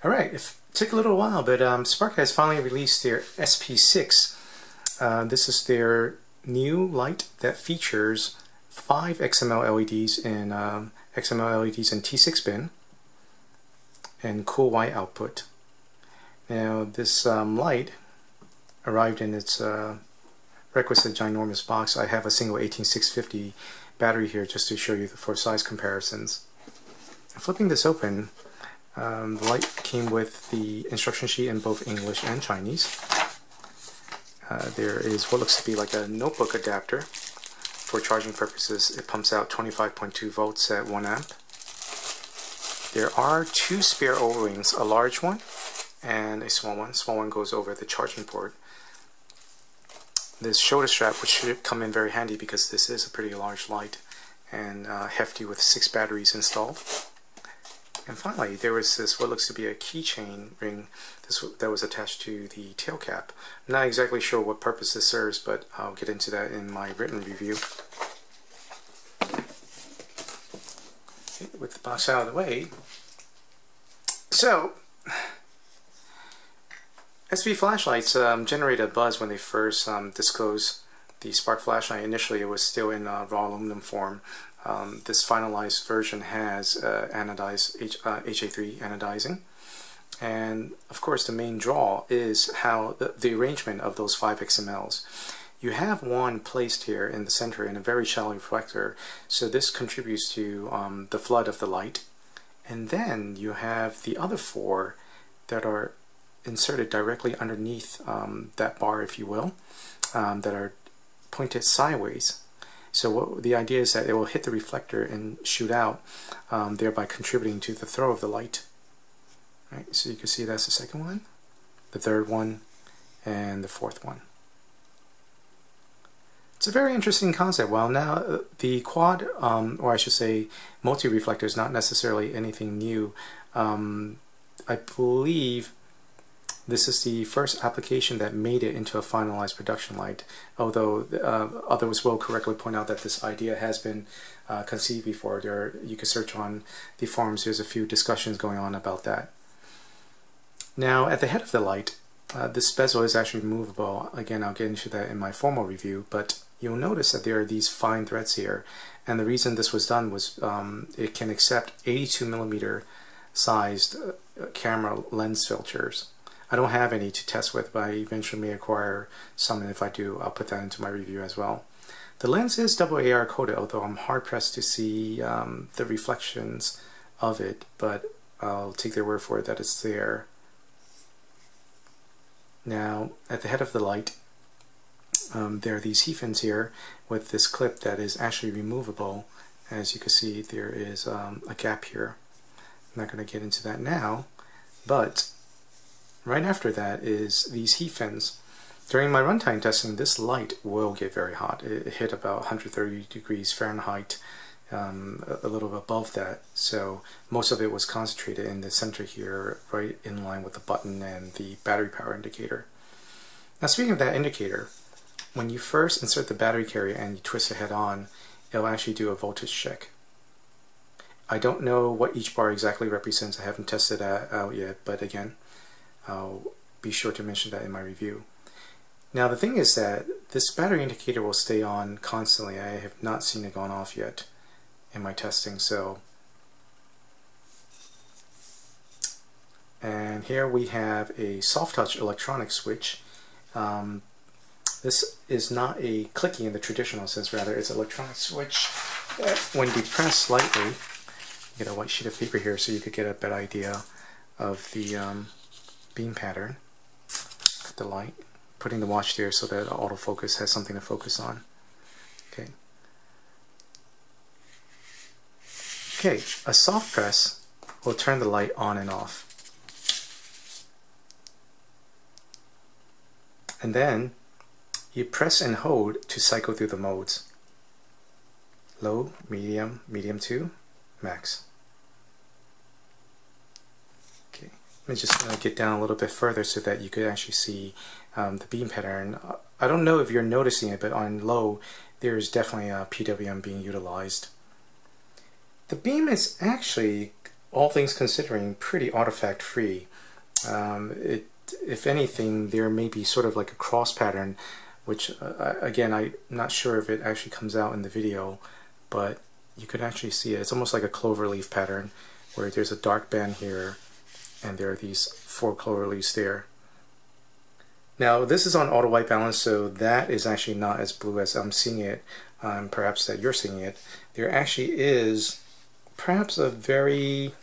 Alright, it took a little while, but Spark has finally released their SP6. This is their new light that features 5 XML LEDs in T6 bin and cool white output. Now this light arrived in its requisite ginormous box. I have a single 18650 battery here just to show you for size comparisons. Flipping this open, the light came with the instruction sheet in both English and Chinese. There is what looks to be like a notebook adapter for charging purposes. It pumps out 25.2 volts at 1 amp. There are 2 spare O-rings, a large one and a small one. Small one goes over the charging port. This shoulder strap, which should come in very handy because this is a pretty large light and hefty with 6 batteries installed. And finally, there was this what looks to be a keychain ring that was attached to the tail cap. I'm not exactly sure what purpose this serves, but I'll get into that in my written review. Okay, with the box out of the way. So, SP flashlights generate a buzz when they first disclose the Spark flashlight. Initially, it was still in raw aluminum form. This finalized version has anodized HA3 anodizing, and of course the main draw is how the arrangement of those 5 XMLs. You have one placed here in the center in a very shallow reflector, so this contributes to the flood of the light, and then you have the other 4 that are inserted directly underneath that bar, if you will, that are pointed sideways. So the idea is that it will hit the reflector and shoot out, thereby contributing to the throw of the light. Right, so you can see that's the second one, the third one, and the fourth one. It's a very interesting concept. While now the quad, or I should say multi-reflector, is not necessarily anything new. I believe this is the first application that made it into a finalized production light, although others will correctly point out that this idea has been conceived before. You can search on the forums, there's a few discussions going on about that. Now at the head of the light, this bezel is actually removable. Again, I'll get into that in my formal review, but you'll notice that there are these fine threads here, and the reason this was done was it can accept 82mm sized camera lens filters. I don't have any to test with, but I eventually may acquire some, and if I do, I'll put that into my review as well. The lens is AAR coated, although I'm hard pressed to see the reflections of it, but I'll take their word for it that it's there. Now, at the head of the light, there are these heat fins here with this clip that is actually removable. As you can see, there is a gap here. I'm not going to get into that now, but right after that is these heat fins. During my runtime testing, this light will get very hot. It hit about 130 degrees Fahrenheit, a little above that. So most of it was concentrated in the center here, right in line with the button and the battery power indicator. Now speaking of that indicator, when you first insert the battery carrier and you twist the head on, it'll actually do a voltage check. I don't know what each bar exactly represents. I haven't tested that out yet, but again, I'll be sure to mention that in my review. Now the thing is that this battery indicator will stay on constantly. I have not seen it gone off yet in my testing. And here we have a soft touch electronic switch. This is not a clicky in the traditional sense, rather it's an electronic switch that when depressed slightly, get a white sheet of paper here so you could get a better idea of the beam pattern. The light, putting the watch there so that autofocus has something to focus on. Okay. Okay, a soft press will turn the light on and off. And then you press and hold to cycle through the modes. Low, medium, medium 2, max. Okay, let me just get down a little bit further so that you could actually see the beam pattern. I don't know if you're noticing it, but on low there's definitely a PWM being utilized. The beam is actually all things considering, pretty artifact free. If anything, there may be sort of like a cross pattern, which again, I'm not sure if it actually comes out in the video, but you could actually see it. It's almost like a cloverleaf pattern where there's a dark band here and there are these 4 cloverleafs there. Now this is on auto white balance, so that is actually not as blue as I'm seeing it, perhaps that you're seeing it. There actually is perhaps a very,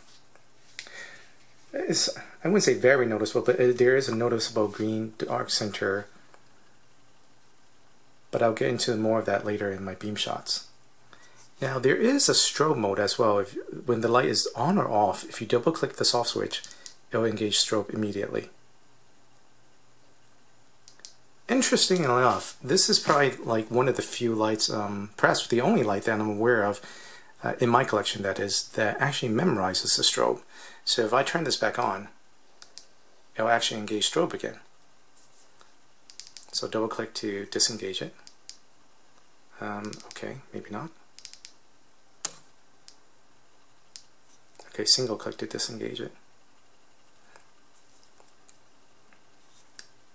I wouldn't say very noticeable, but there is a noticeable green dark center, but I'll get into more of that later in my beam shots. Now there is a strobe mode as well. When the light is on or off, if you double click the soft switch, it'll engage strobe immediately. Interesting enough, this is probably like one of the few lights, perhaps the only light that I'm aware of, in my collection that is, that actually memorizes the strobe. So if I turn this back on, it'll actually engage strobe again. So double click to disengage it. Okay, maybe not. Okay, single click to disengage it.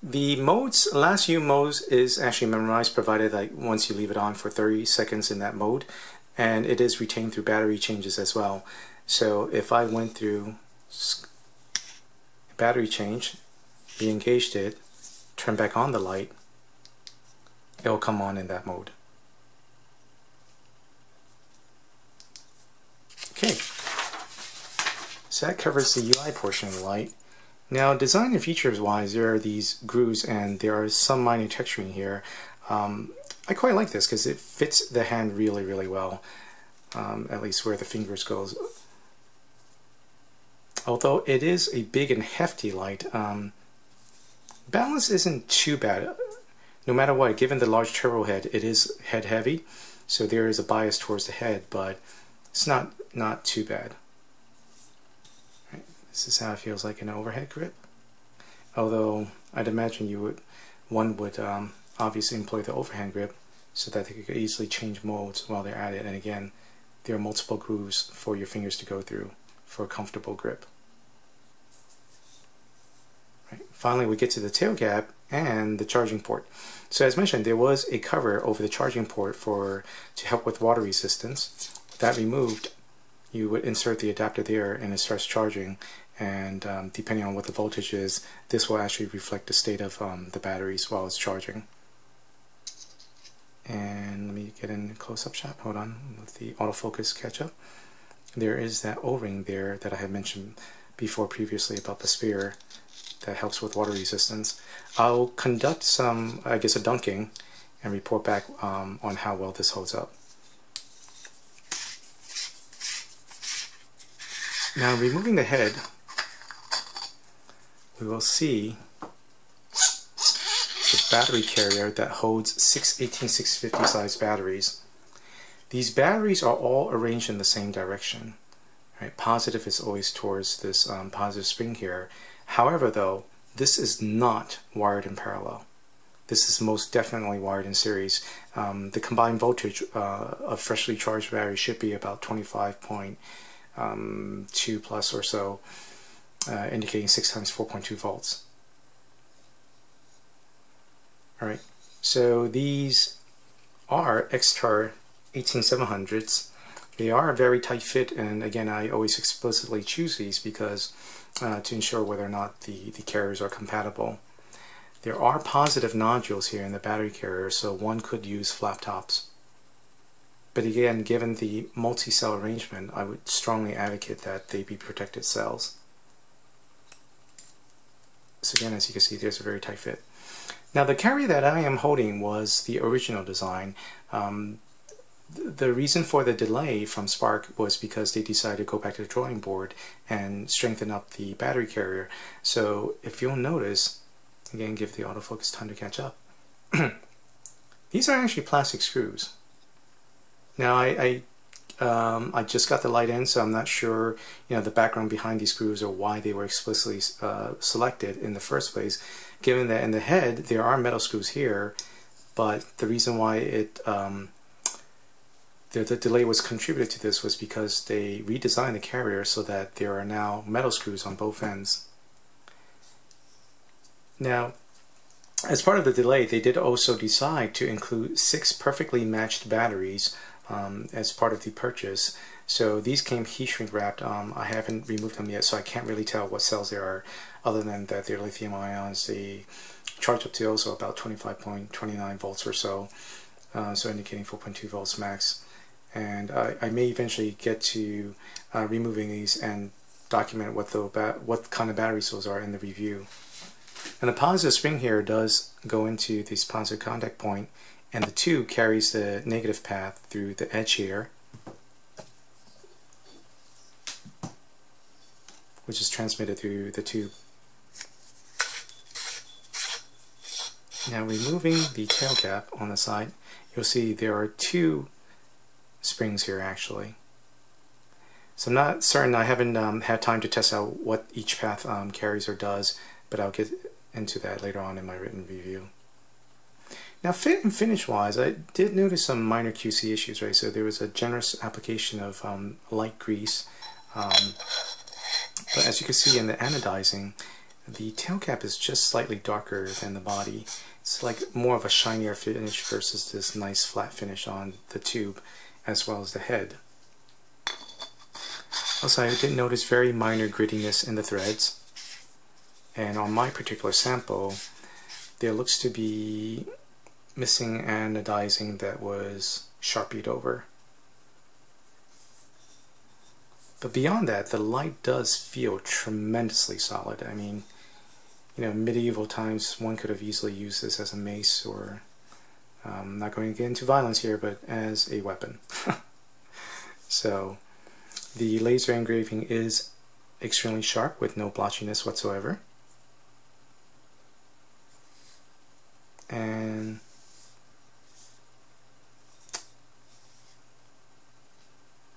The modes, last few modes is actually memorized, provided like once you leave it on for 30 seconds in that mode, and it is retained through battery changes as well. So if I went through battery change, re-engaged it, turn back on the light, it will come on in that mode. Okay, so that covers the UI portion of the light. Now, design and features wise, there are these grooves and there are some minor texturing here. I quite like this because it fits the hand really well, at least where the fingers goes. Although it is a big and hefty light, balance isn't too bad. No matter what, given the large turbo head, it is head heavy, so there is a bias towards the head, but it's not too bad. This is how it feels like an overhead grip. Although I'd imagine one would obviously employ the overhand grip so that they could easily change modes while they're at it. And again, there are multiple grooves for your fingers to go through for a comfortable grip. Right. Finally, we get to the tail gap and the charging port. So as mentioned, there was a cover over the charging port to help with water resistance. With that removed, you would insert the adapter there and it starts charging, and depending on what the voltage is, this will actually reflect the state of the batteries while it's charging. And let me get in a close-up shot, hold on, let the autofocus catch up. There is that O-ring there that I had mentioned before previously about the sphere that helps with water resistance. I'll conduct some, I guess, a dunking and report back on how well this holds up. Now, removing the head, we will see the battery carrier that holds 6 18650 size batteries. These batteries are all arranged in the same direction. Right? Positive is always towards this positive spring here. However, though, this is not wired in parallel. This is most definitely wired in series. The combined voltage of freshly charged batteries should be about 25.2 plus or so, indicating 6 times 4.2 volts. Alright, so these are X-Tar 18700s. They are a very tight fit, and again, I always explicitly choose these because to ensure whether or not the carriers are compatible. There are positive nodules here in the battery carrier, so one could use flap tops. But again, given the multi-cell arrangement, I would strongly advocate that they be protected cells. So again, as you can see, there's a very tight fit. Now the carrier that I am holding was the original design. The reason for the delay from Spark was because they decided to go back to the drawing board and strengthen up the battery carrier. So if you'll notice, again, give the autofocus time to catch up. These are actually plastic screws. Now I just got the light in, so I'm not sure, the background behind these screws or why they were explicitly selected in the first place. Given that in the head there are metal screws here, but the reason why the delay was contributed to this was because they redesigned the carrier so that there are now metal screws on both ends. Now, as part of the delay, they did also decide to include 6 perfectly matched batteries as part of the purchase. So these came heat shrink wrapped. I haven't removed them yet, so I can't really tell what cells they are, other than that they're lithium ions. They charge up to also about 25.29 volts or so, so indicating 4.2 volts max. And I may eventually get to removing these and document what kind of batteries those are in the review. And the positive spring here does go into this positive contact point, and the tube carries the negative path through the edge here, which is transmitted through the tube. Now, removing the tail cap on the side, you'll see there are 2 springs here actually. So I'm not certain, I haven't had time to test out what each path carries or does, but I'll get into that later on in my written review. Now, fit and finish wise, I did notice some minor QC issues, right? So there was a generous application of light grease, but as you can see in the anodizing, the tail cap is just slightly darker than the body. It's like more of a shinier finish versus this nice flat finish on the tube as well as the head. Also, I did notice very minor grittiness in the threads. And on my particular sample, there looks to be missing anodizing that was sharpied over. But beyond that, the light does feel tremendously solid. I mean, you know, medieval times, one could have easily used this as a mace, or I'm not going to get into violence here, but as a weapon. So the laser engraving is extremely sharp with no blotchiness whatsoever. And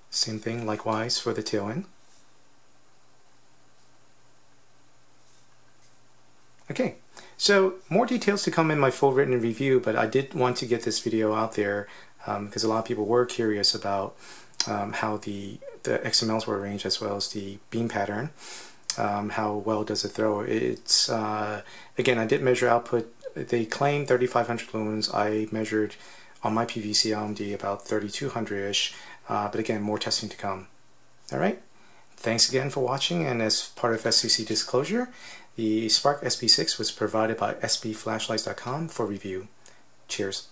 same thing likewise for the tail end. Okay, so more details to come in my full written review, but I did want to get this video out there because a lot of people were curious about how the XMLs were arranged, as well as the beam pattern. How well does it throw? It's again, I did measure output. They claim 3,500 lumens. I measured on my PVC LMD about 3,200-ish, but again, more testing to come. Alright, thanks again for watching, and as part of FCC disclosure, the Spark SP6 was provided by spflashlights.com for review. Cheers.